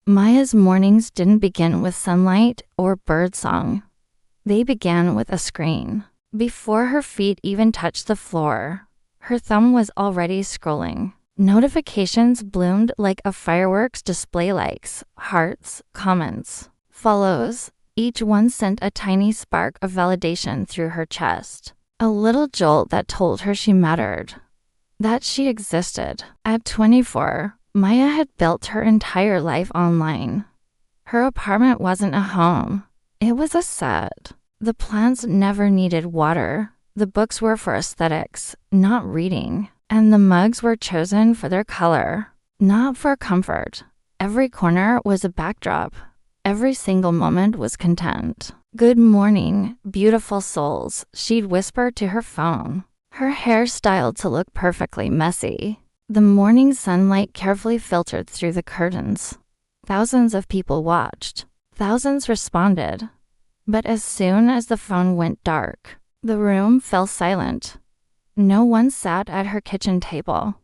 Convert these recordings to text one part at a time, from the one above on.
Maya's mornings didn't begin with sunlight or birdsong. They began with a screen. Before her feet even touched the floor, her thumb was already scrolling. Notifications bloomed like a fireworks display: likes, hearts, comments, follows. Each one sent a tiny spark of validation through her chest. A little jolt that told her she mattered, that she existed. At 24, Maya had built her entire life online. Her apartment wasn't a home. It was a set. The plants never needed water. The books were for aesthetics, not reading. And the mugs were chosen for their color, not for comfort. Every corner was a backdrop. Every single moment was content. "Good morning, beautiful souls," she'd whisper to her phone, her hair styled to look perfectly messy. The morning sunlight carefully filtered through the curtains. Thousands of people watched. Thousands responded. But as soon as the phone went dark, the room fell silent. No one sat at her kitchen table.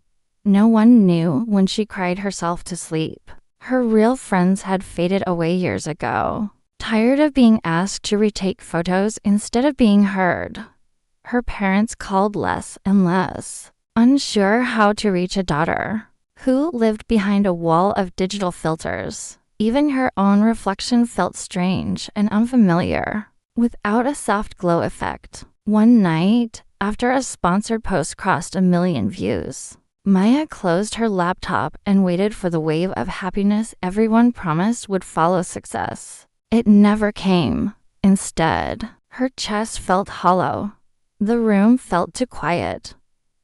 No one knew when she cried herself to sleep. Her real friends had faded away years ago. Tired of being asked to retake photos instead of being heard, her parents called less and less, unsure how to reach a daughter who lived behind a wall of digital filters. Even her own reflection felt strange and unfamiliar, without a soft glow effect. One night, after a sponsored post crossed 1 million views, Maya closed her laptop and waited for the wave of happiness everyone promised would follow success. It never came. Instead, her chest felt hollow. The room felt too quiet.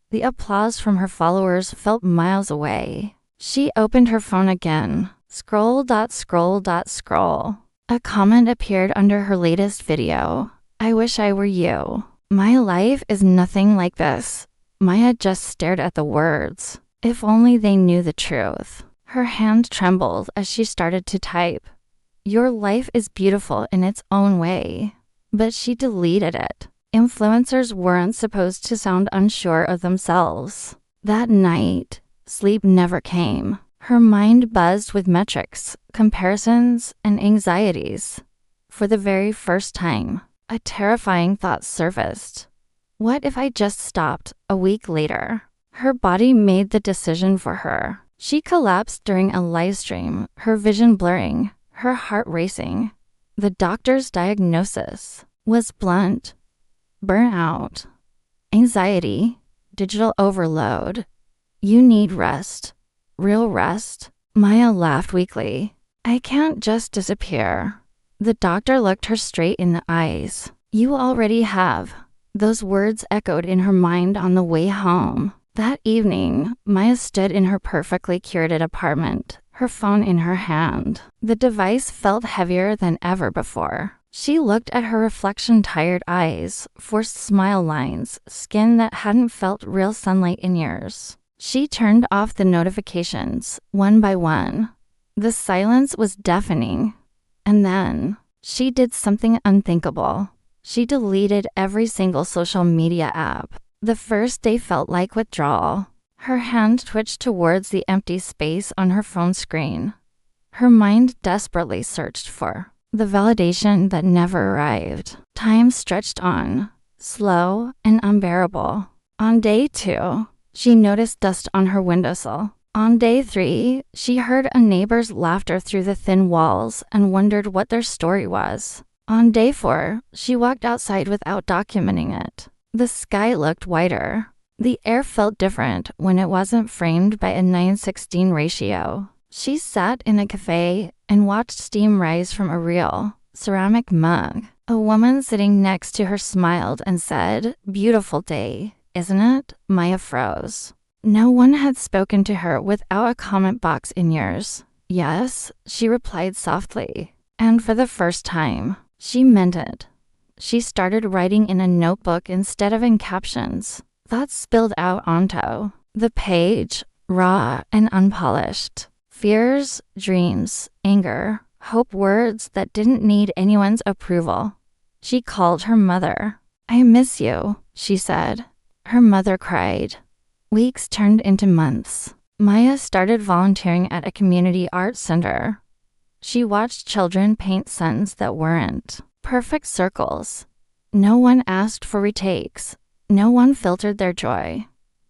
The applause from her followers felt miles away. She opened her phone again. Scroll. A comment appeared under her latest video. "I wish I were you. My life is nothing like this." Maya just stared at the words. If only they knew the truth. Her hand trembled as she started to type. Your life is beautiful in its own way. But she deleted it. Influencers weren't supposed to sound unsure of themselves. That night, sleep never came. Her mind buzzed with metrics, comparisons, and anxieties. For the very first time, a terrifying thought surfaced. What if I just stopped a week later? Her body made the decision for her. She collapsed during a live stream, her vision blurring, her heart racing. The doctor's diagnosis was blunt: burnout, anxiety, digital overload. You need rest. Real rest. Maya laughed weakly. I can't just disappear. The doctor looked her straight in the eyes. You already have. Those words echoed in her mind on the way home. That evening, Maya stood in her perfectly curated apartment, her phone in her hand. The device felt heavier than ever before. She looked at her reflection-tired eyes, forced smile lines, skin that hadn't felt real sunlight in years. She turned off the notifications, one by one. The silence was deafening. And then, she did something unthinkable. She deleted every single social media app. The first day felt like withdrawal. Her hand twitched towards the empty space on her phone screen. Her mind desperately searched for the validation that never arrived. Time stretched on, slow and unbearable. On day 2, she noticed dust on her windowsill. On day 3, she heard a neighbor's laughter through the thin walls and wondered what their story was. On day 4, she walked outside without documenting it. The sky looked whiter. The air felt different when it wasn't framed by a 9:16 ratio. She sat in a cafe and watched steam rise from a real ceramic mug. A woman sitting next to her smiled and said, "Beautiful day, isn't it?" Maya froze. No one had spoken to her without a comment box in years. "Yes," she replied softly. And for the first time, she meant it. She started writing in a notebook instead of in captions. Thoughts spilled out onto the page, raw and unpolished. Fears, dreams, anger, hope, words that didn't need anyone's approval. She called her mother. "I miss you," she said. Her mother cried. Weeks turned into months. Maya started volunteering at a community art center. She watched children paint suns that weren't perfect circles. No one asked for retakes. No one filtered their joy.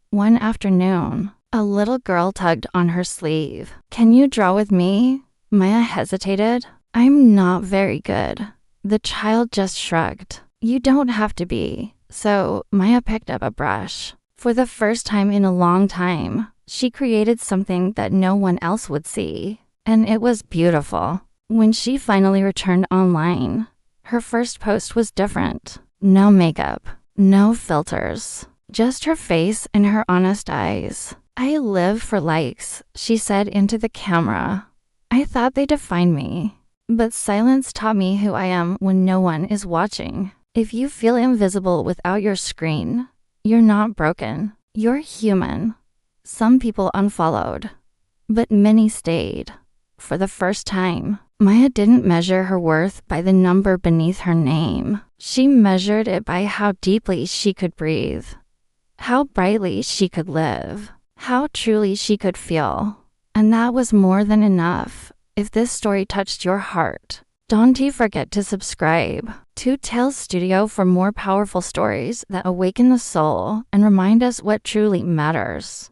One afternoon, a little girl tugged on her sleeve. "Can you draw with me?" Maya hesitated. "I'm not very good." The child just shrugged. "You don't have to be." So Maya picked up a brush. For the first time in a long time, she created something that no one else would see. And it was beautiful. When she finally returned online, her first post was different. No makeup, no filters, just her face and her honest eyes. "I live for likes," she said into the camera. "I thought they defined me. But silence taught me who I am when no one is watching." If you feel invisible without your screen, you're not broken. You're human. Some people unfollowed, but many stayed. For the first time, Maya didn't measure her worth by the number beneath her name. She measured it by how deeply she could breathe, how brightly she could live, how truly she could feel. And that was more than enough. If this story touched your heart, don't forget to subscribe to Tales Studio for more powerful stories that awaken the soul and remind us what truly matters.